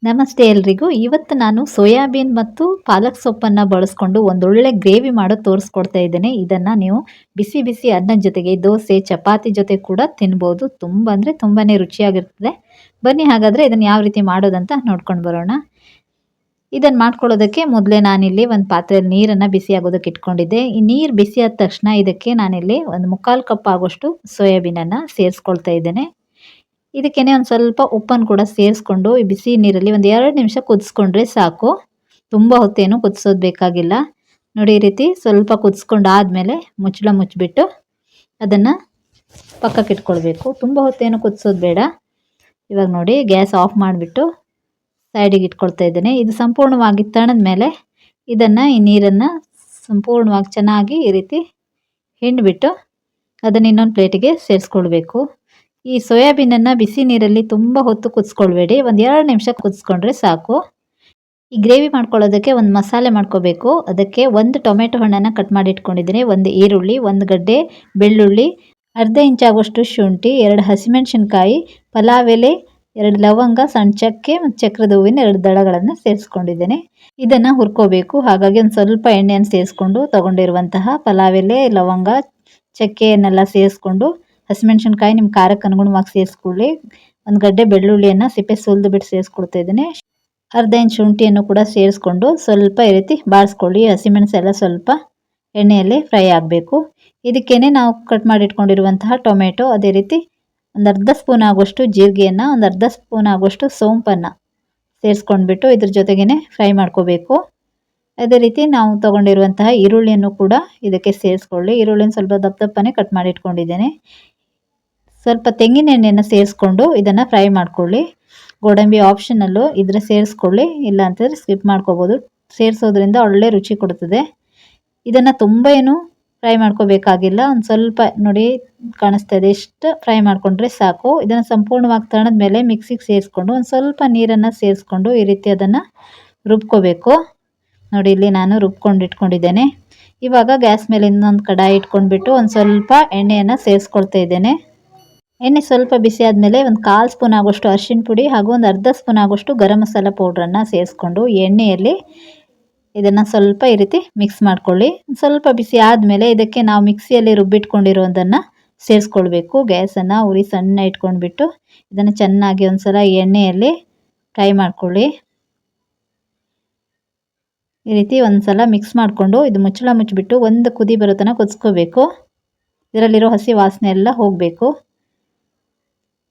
ನಮಸ್ತೆ ಎಲ್ರಿಗೂ. ಇವತ್ತು ನಾನು ಸೋಯಾಬೀನ್ ಮತ್ತು ಪಾಲಕ್ ಸೊಪ್ಪನ್ನು ಬಳಸ್ಕೊಂಡು ಒಂದೊಳ್ಳೆ ಗ್ರೇವಿ ಮಾಡೋದು ತೋರಿಸ್ಕೊಡ್ತಾ ಇದ್ದೇನೆ. ಇದನ್ನು ನೀವು ಬಿಸಿ ಬಿಸಿ ಅನ್ನದ ಜೊತೆಗೆ ದೋಸೆ ಚಪಾತಿ ಜೊತೆ ಕೂಡ ತಿನ್ಬೋದು. ತುಂಬ ಅಂದರೆ ತುಂಬಾನೇ ರುಚಿಯಾಗಿರ್ತದೆ. ಬನ್ನಿ ಹಾಗಾದರೆ ಇದನ್ನು ಯಾವ ರೀತಿ ಮಾಡೋದಂತ ನೋಡ್ಕೊಂಡು ಬರೋಣ. ಇದನ್ನು ಮಾಡ್ಕೊಳ್ಳೋದಕ್ಕೆ ಮೊದಲೇ ನಾನಿಲ್ಲಿ ಒಂದು ಪಾತ್ರೆಯಲ್ಲಿ ನೀರನ್ನು ಬಿಸಿ ಆಗೋದಕ್ಕೆ ಇಟ್ಕೊಂಡಿದ್ದೆ. ಈ ನೀರು ಬಿಸಿ ಆದ ತಕ್ಷಣ ಇದಕ್ಕೆ ನಾನಿಲ್ಲಿ ಒಂದು 3/4 ಕಪ್ ಆಗೋಷ್ಟು ಸೋಯಾಬೀನನ್ನು ಸೇರಿಸ್ಕೊಳ್ತಾ ಇದ್ದೇನೆ. ಇದಕ್ಕೇನೆ ಒಂದು ಸ್ವಲ್ಪ ಉಪ್ಪನ್ನು ಕೂಡ ಸೇರಿಸ್ಕೊಂಡು ಈ ಬಿಸಿ ನೀರಲ್ಲಿ ಒಂದು 2 ನಿಮಿಷ ಕುದಿಸ್ಕೊಂಡ್ರೆ ಸಾಕು. ತುಂಬ ಹೊತ್ತೇನು ಕುದಿಸೋದು ಬೇಕಾಗಿಲ್ಲ. ನೋಡಿ ಈ ರೀತಿ ಸ್ವಲ್ಪ ಕುದಿಸ್ಕೊಂಡಾದ್ಮೇಲೆ ಮುಚ್ಚಳ ಮುಚ್ಚಿಬಿಟ್ಟು ಅದನ್ನು ಪಕ್ಕಕ್ಕೆ ಇಟ್ಕೊಳ್ಬೇಕು. ತುಂಬ ಹೊತ್ತೇನು ಕುದಿಸೋದು ಬೇಡ. ಇವಾಗ ನೋಡಿ ಗ್ಯಾಸ್ ಆಫ್ ಮಾಡಿಬಿಟ್ಟು ಸೈಡಿಗೆ ಇಟ್ಕೊಳ್ತಾ ಇದ್ದೇನೆ. ಇದು ಸಂಪೂರ್ಣವಾಗಿ ತಣದ ಮೇಲೆ ಇದನ್ನು ಈ ನೀರನ್ನು ಸಂಪೂರ್ಣವಾಗಿ ಚೆನ್ನಾಗಿ ಈ ರೀತಿ ಹಿಂಡಿಬಿಟ್ಟು ಅದನ್ನು ಇನ್ನೊಂದು ಪ್ಲೇಟಿಗೆ ಸೇರಿಸ್ಕೊಳ್ಬೇಕು. ಈ ಸೋಯಾಬೀನನ್ನು ಬಿಸಿ ನೀರಲ್ಲಿ ತುಂಬ ಹೊತ್ತು ಕುದಿಸ್ಕೊಳ್ಬೇಡಿ. ಒಂದು 2 ನಿಮಿಷ ಕುದಿಸ್ಕೊಂಡ್ರೆ ಸಾಕು. ಈ ಗ್ರೇವಿ ಮಾಡ್ಕೊಳ್ಳೋದಕ್ಕೆ ಒಂದು ಮಸಾಲೆ ಮಾಡ್ಕೋಬೇಕು. ಅದಕ್ಕೆ 1 ಟೊಮೆಟೊ ಹಣ್ಣನ್ನು ಕಟ್ ಮಾಡಿ ಇಟ್ಕೊಂಡಿದ್ದೀನಿ, 1 ಈರುಳ್ಳಿ, 1 ಗಡ್ಡೆ ಬೆಳ್ಳುಳ್ಳಿ, ಅರ್ಧ ಇಂಚಾಗುವಷ್ಟು ಶುಂಠಿ, 2 ಹಸಿಮೆಣಸಿನ್ಕಾಯಿ, ಪಲಾವ್ ಎಲೆ, 2 ಲವಂಗ, ಸಣ್ಣ ಚಕ್ಕೆ ಮತ್ತು ಚಕ್ರದ ಹೂವಿನ 2 ದಳಗಳನ್ನು ಸೇರಿಸ್ಕೊಂಡಿದ್ದೇನೆ. ಇದನ್ನು ಹುರ್ಕೋಬೇಕು. ಹಾಗಾಗಿ ಒಂದು ಸ್ವಲ್ಪ ಎಣ್ಣೆಯನ್ನು ಸೇರಿಸ್ಕೊಂಡು ತಗೊಂಡಿರುವಂತಹ ಪಲಾವ್ ಎಲೆ, ಲವಂಗ, ಚಕ್ಕೆಯನ್ನೆಲ್ಲ ಸೇರಿಸ್ಕೊಂಡು ಹಸಿಮೆಣಸಿನ್ಕಾಯಿ ನಿಮ್ಮ ಖಾರಕ್ಕೆ ಅನುಗುಣವಾಗಿ ಸೇರಿಸ್ಕೊಳ್ಳಿ. 1 ಗಡ್ಡೆ ಬೆಳ್ಳುಳ್ಳಿಯನ್ನು ಸಿಪ್ಪೆ ಸುಲಿದು ಬಿಟ್ಟು ಸೇರಿಸ್ಕೊಳ್ತಾ ಇದ್ದೀನಿ. ಅರ್ಧ ಇಂಚ್ ಶುಂಠಿಯನ್ನು ಕೂಡ ಸೇರಿಸ್ಕೊಂಡು ಸ್ವಲ್ಪ ಈ ರೀತಿ ಬಾಡಿಸ್ಕೊಳ್ಳಿ. ಹಸಿಮೆಣಸೆಲ್ಲ ಸ್ವಲ್ಪ ಎಣ್ಣೆಯಲ್ಲಿ ಫ್ರೈ ಆಗಬೇಕು. ಇದಕ್ಕೇನೆ ನಾವು ಕಟ್ ಮಾಡಿ ಇಟ್ಕೊಂಡಿರುವಂತಹ ಟೊಮೆಟೊ, ಅದೇ ರೀತಿ ಒಂದು ಅರ್ಧ ಸ್ಪೂನ್ ಆಗುವಷ್ಟು ಜೀರಿಗೆಯನ್ನು, ಒಂದು ಅರ್ಧ ಸ್ಪೂನ್ ಆಗುವಷ್ಟು ಸೋಂಪನ್ನು ಸೇರಿಸ್ಕೊಂಡ್ಬಿಟ್ಟು ಇದ್ರ ಜೊತೆಗೇ ಫ್ರೈ ಮಾಡ್ಕೋಬೇಕು. ಅದೇ ರೀತಿ ನಾವು ತೊಗೊಂಡಿರುವಂತಹ ಈರುಳ್ಳಿಯನ್ನು ಕೂಡ ಇದಕ್ಕೆ ಸೇರಿಸ್ಕೊಳ್ಳಿ. ಈರುಳ್ಳಿನ ಸ್ವಲ್ಪ ದಪ್ಪನೇ ಕಟ್ ಮಾಡಿ ಇಟ್ಕೊಂಡಿದ್ದೇನೆ. ಸ್ವಲ್ಪ ತೆಂಗಿನ ಎಣ್ಣೆಯನ್ನು ಸೇರಿಸ್ಕೊಂಡು ಇದನ್ನು ಫ್ರೈ ಮಾಡ್ಕೊಳ್ಳಿ. ಗೋಡಂಬಿ ಆಪ್ಷನಲ್ಲು, ಇದ್ರೆ ಸೇರಿಸ್ಕೊಳ್ಳಿ, ಇಲ್ಲ ಅಂತಂದರೆ ಸ್ಕಿಪ್ ಮಾಡ್ಕೋಬೋದು. ಸೇರಿಸೋದ್ರಿಂದ ಒಳ್ಳೆ ರುಚಿ ಕೊಡ್ತದೆ. ಇದನ್ನು ತುಂಬ ಏನು ಫ್ರೈ ಮಾಡ್ಕೋಬೇಕಾಗಿಲ್ಲ. ಒಂದು ಸ್ವಲ್ಪ ನೋಡಿ ಕಾಣಿಸ್ತಾ ಇದೆ, ಇಷ್ಟು ಫ್ರೈ ಮಾಡಿಕೊಂಡ್ರೆ ಸಾಕು. ಇದನ್ನು ಸಂಪೂರ್ಣವಾಗಿ ತಣದ ಮೇಲೆ ಮಿಕ್ಸಿಗೆ ಸೇರಿಸ್ಕೊಂಡು ಒಂದು ಸ್ವಲ್ಪ ನೀರನ್ನು ಸೇರಿಸ್ಕೊಂಡು ಈ ರೀತಿ ಅದನ್ನು ರುಬ್ಕೋಬೇಕು. ನೋಡಿ ಇಲ್ಲಿ ನಾನು ರುಬ್ಕೊಂಡು ಇಟ್ಕೊಂಡಿದ್ದೇನೆ. ಇವಾಗ ಗ್ಯಾಸ್ ಮೇಲೆ ಇನ್ನೊಂದು ಕಡಾಯಿ ಇಟ್ಕೊಂಡ್ಬಿಟ್ಟು ಒಂದು ಸ್ವಲ್ಪ ಎಣ್ಣೆಯನ್ನು ಸೇರಿಸ್ಕೊಳ್ತಾ ಇದ್ದೇನೆ. ಎಣ್ಣೆ ಸ್ವಲ್ಪ ಬಿಸಿ ಆದಮೇಲೆ ಒಂದು 1/4 ಸ್ಪೂನ್ ಆಗೋಷ್ಟು ಅರಿಶಿಣ ಪುಡಿ ಹಾಗೂ ಒಂದು ಅರ್ಧ ಸ್ಪೂನ್ ಆಗೋಷ್ಟು ಗರಂ ಮಸಾಲ ಪೌಡ್ರನ್ನು ಸೇರಿಸ್ಕೊಂಡು ಎಣ್ಣೆಯಲ್ಲಿ ಇದನ್ನು ಸ್ವಲ್ಪ ಈ ರೀತಿ ಮಿಕ್ಸ್ ಮಾಡ್ಕೊಳ್ಳಿ. ಸ್ವಲ್ಪ ಬಿಸಿ ಆದಮೇಲೆ ಇದಕ್ಕೆ ನಾವು ಮಿಕ್ಸಿಯಲ್ಲಿ ರುಬ್ಬಿಟ್ಕೊಂಡಿರೋದನ್ನು ಸೇರಿಸ್ಕೊಳ್ಬೇಕು. ಗ್ಯಾಸನ್ನು ಉರಿ ಸಣ್ಣ ಇಟ್ಕೊಂಡ್ಬಿಟ್ಟು ಇದನ್ನು ಚೆನ್ನಾಗಿ ಒಂದು ಸಲ ಎಣ್ಣೆಯಲ್ಲಿ ಫ್ರೈ ಮಾಡ್ಕೊಳ್ಳಿ. ಈ ರೀತಿ ಒಂದು ಸಲ ಮಿಕ್ಸ್ ಮಾಡಿಕೊಂಡು ಇದು ಮುಚ್ಚಳ ಮುಚ್ಚಿಬಿಟ್ಟು ಒಂದು ಕುದಿ ಬರೋ ತನಕ ಕುದಿಸ್ಕೋಬೇಕು. ಇದರಲ್ಲಿರೋ ಹಸಿ ವಾಸನೆ ಎಲ್ಲ ಹೋಗಬೇಕು.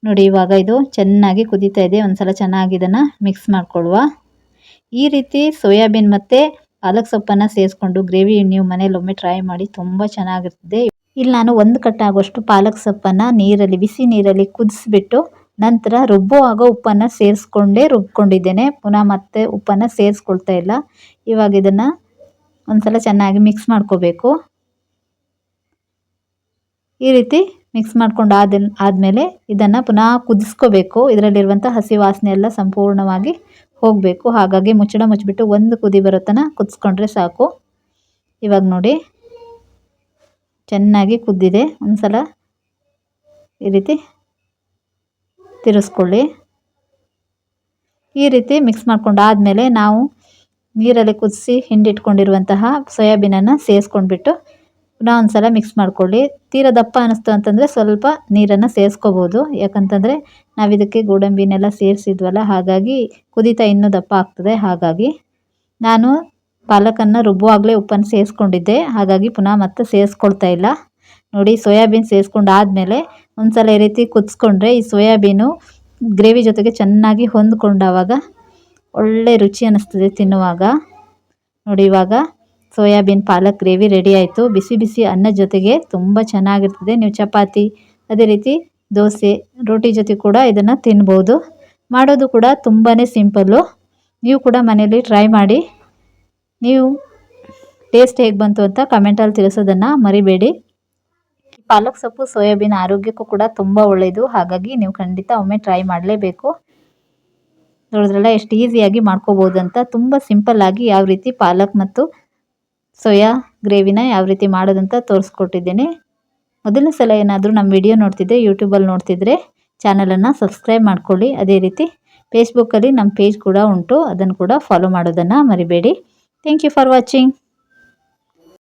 ನೋಡಿ ಇವಾಗ ಇದು ಚೆನ್ನಾಗಿ ಕುದೀತಾ ಇದೆ. ಒಂದು ಸಲ ಚೆನ್ನಾಗಿ ಇದನ್ನು ಮಿಕ್ಸ್ ಮಾಡ್ಕೊಳ್ಳುವ. ಈ ರೀತಿ ಸೋಯಾಬೀನ್ ಮತ್ತು ಪಾಲಕ್ ಸೊಪ್ಪನ್ನು ಸೇರಿಸ್ಕೊಂಡು ಗ್ರೇವಿ ನೀವು ಮನೇಲಿ ಒಮ್ಮೆ ಟ್ರೈ ಮಾಡಿ, ತುಂಬ ಚೆನ್ನಾಗಿರ್ತದೆ. ಇಲ್ಲಿ ನಾನು 1 ಕಟ್ ಆಗೋಷ್ಟು ಪಾಲಕ್ ಸೊಪ್ಪನ್ನು ನೀರಲ್ಲಿ ಬಿಸಿ ನೀರಲ್ಲಿ ಕುದಿಸ್ಬಿಟ್ಟು ನಂತರ ರುಬ್ಬುವಾಗ ಉಪ್ಪನ್ನು ಸೇರಿಸ್ಕೊಂಡೇ ರುಬ್ಕೊಂಡಿದ್ದೇನೆ. ಪುನಃ ಮತ್ತೆ ಉಪ್ಪನ್ನು ಸೇರಿಸ್ಕೊಳ್ತಾ ಇಲ್ಲ. ಇವಾಗ ಇದನ್ನು ಒಂದು ಸಲ ಚೆನ್ನಾಗಿ ಮಿಕ್ಸ್ ಮಾಡ್ಕೋಬೇಕು. ಈ ರೀತಿ ಮಿಕ್ಸ್ ಮಾಡ್ಕೊಂಡು ಆದಮೇಲೆ ಇದನ್ನು ಪುನಃ ಕುದಿಸ್ಕೋಬೇಕು. ಇದರಲ್ಲಿರುವಂಥ ಹಸಿ ವಾಸನೆ ಎಲ್ಲ ಸಂಪೂರ್ಣವಾಗಿ ಹೋಗಬೇಕು. ಹಾಗಾಗಿ ಮುಚ್ಚಳ ಮುಚ್ಚಿಬಿಟ್ಟು ಒಂದು ಕುದಿ ಬರೋ ತನಕ ಕುದಿಸ್ಕೊಂಡ್ರೆ ಸಾಕು. ಇವಾಗ ನೋಡಿ ಚೆನ್ನಾಗಿ ಕುದ್ದಿದೆ. ಒಂದು ಸಲ ಈ ರೀತಿ ತಿರುಗಿಸ್ಕೊಳ್ಳಿ. ಈ ರೀತಿ ಮಿಕ್ಸ್ ಮಾಡ್ಕೊಂಡಾದಮೇಲೆ ನಾವು ನೀರಲ್ಲಿ ಕುದಿಸಿ ಹಿಂಡಿಟ್ಕೊಂಡಿರುವಂತಹ ಸೋಯಾಬೀನನ್ನು ಸೇರಿಸ್ಕೊಂಡ್ಬಿಟ್ಟು ಪುನಃ ಒಂದು ಸಲ ಮಿಕ್ಸ್ ಮಾಡ್ಕೊಳ್ಳಿ. ತೀರಾ ದಪ್ಪ ಅನ್ನಿಸ್ತು ಅಂತಂದರೆ ಸ್ವಲ್ಪ ನೀರನ್ನು ಸೇರಿಸ್ಕೋಬೋದು. ಯಾಕಂತಂದರೆ ನಾವು ಇದಕ್ಕೆ ಗೋಡಂಬಿನೆಲ್ಲ ಸೇರಿಸಿದ್ವಲ್ಲ, ಹಾಗಾಗಿ ಕುದೀತಾ ಇನ್ನೂ ದಪ್ಪ ಆಗ್ತದೆ. ಹಾಗಾಗಿ ನಾನು ಪಾಲಕನ್ನು ರುಬ್ಬುವಾಗಲೇ ಉಪ್ಪನ್ನು ಸೇರಿಸ್ಕೊಂಡಿದ್ದೆ, ಹಾಗಾಗಿ ಪುನಃ ಮತ್ತೆ ಸೇರಿಸ್ಕೊಳ್ತಾ ಇಲ್ಲ. ನೋಡಿ ಸೋಯಾಬೀನ್ ಸೇರಿಸ್ಕೊಂಡಾದಮೇಲೆ ಒಂದು ಸಲ ಈ ರೀತಿ ಕುದಿಸ್ಕೊಂಡ್ರೆ ಈ ಸೋಯಾಬೀನು ಗ್ರೇವಿ ಜೊತೆಗೆ ಚೆನ್ನಾಗಿ ಹೊಂದ್ಕೊಂಡಾವಾಗ ಒಳ್ಳೆ ರುಚಿ ಅನ್ನಿಸ್ತದೆ ತಿನ್ನುವಾಗ. ನೋಡಿ ಇವಾಗ ಸೋಯಾಬೀನ್ ಪಾಲಕ್ ಗ್ರೇವಿ ರೆಡಿ ಆಯಿತು. ಬಿಸಿ ಬಿಸಿ ಅನ್ನದ ಜೊತೆಗೆ ತುಂಬ ಚೆನ್ನಾಗಿರ್ತದೆ. ನೀವು ಚಪಾತಿ, ಅದೇ ರೀತಿ ದೋಸೆ, ರೋಟಿ ಜೊತೆ ಕೂಡ ಇದನ್ನು ತಿನ್ಬೋದು. ಮಾಡೋದು ಕೂಡ ತುಂಬಾ ಸಿಂಪಲ್ಲು. ನೀವು ಕೂಡ ಮನೆಯಲ್ಲಿ ಟ್ರೈ ಮಾಡಿ. ನೀವು ಟೇಸ್ಟ್ ಹೇಗೆ ಬಂತು ಅಂತ ಕಮೆಂಟಲ್ಲಿ ತಿಳಿಸೋದನ್ನು ಮರಿಬೇಡಿ. ಪಾಲಕ್ ಸೊಪ್ಪು ಸೋಯಾಬೀನ್ ಆರೋಗ್ಯಕ್ಕೂ ಕೂಡ ತುಂಬ ಒಳ್ಳೆಯದು. ಹಾಗಾಗಿ ನೀವು ಖಂಡಿತ ಒಮ್ಮೆ ಟ್ರೈ ಮಾಡಲೇಬೇಕು. ನೋಡಿದ್ರಲ್ಲ ಎಷ್ಟು ಈಸಿಯಾಗಿ ಮಾಡ್ಕೋಬೋದು ಅಂತ. ತುಂಬ ಸಿಂಪಲ್ಲಾಗಿ ಯಾವ ರೀತಿ ಪಾಲಕ್ ಮತ್ತು ಸೋಯಾ ಗ್ರೇವಿನ ಯಾವ ರೀತಿ ಮಾಡೋದಂತ ತೋರಿಸ್ಕೊಟ್ಟಿದ್ದೇನೆ. ಮೊದಲನೇ ಸಲ ಏನಾದರೂ ನಮ್ಮ ವಿಡಿಯೋ ನೋಡ್ತಿದ್ದರೆ ಯೂಟ್ಯೂಬಲ್ಲಿ ನೋಡ್ತಿದ್ರೆ ಚಾನಲನ್ನು ಸಬ್ಸ್ಕ್ರೈಬ್ ಮಾಡ್ಕೊಳ್ಳಿ. ಅದೇ ರೀತಿ ಫೇಸ್ಬುಕ್ಕಲ್ಲಿ ನಮ್ಮ ಪೇಜ್ ಕೂಡ ಉಂಟು, ಅದನ್ನು ಕೂಡ ಫಾಲೋ ಮಾಡೋದನ್ನು ಮರಿಬೇಡಿ. Thank you for watching.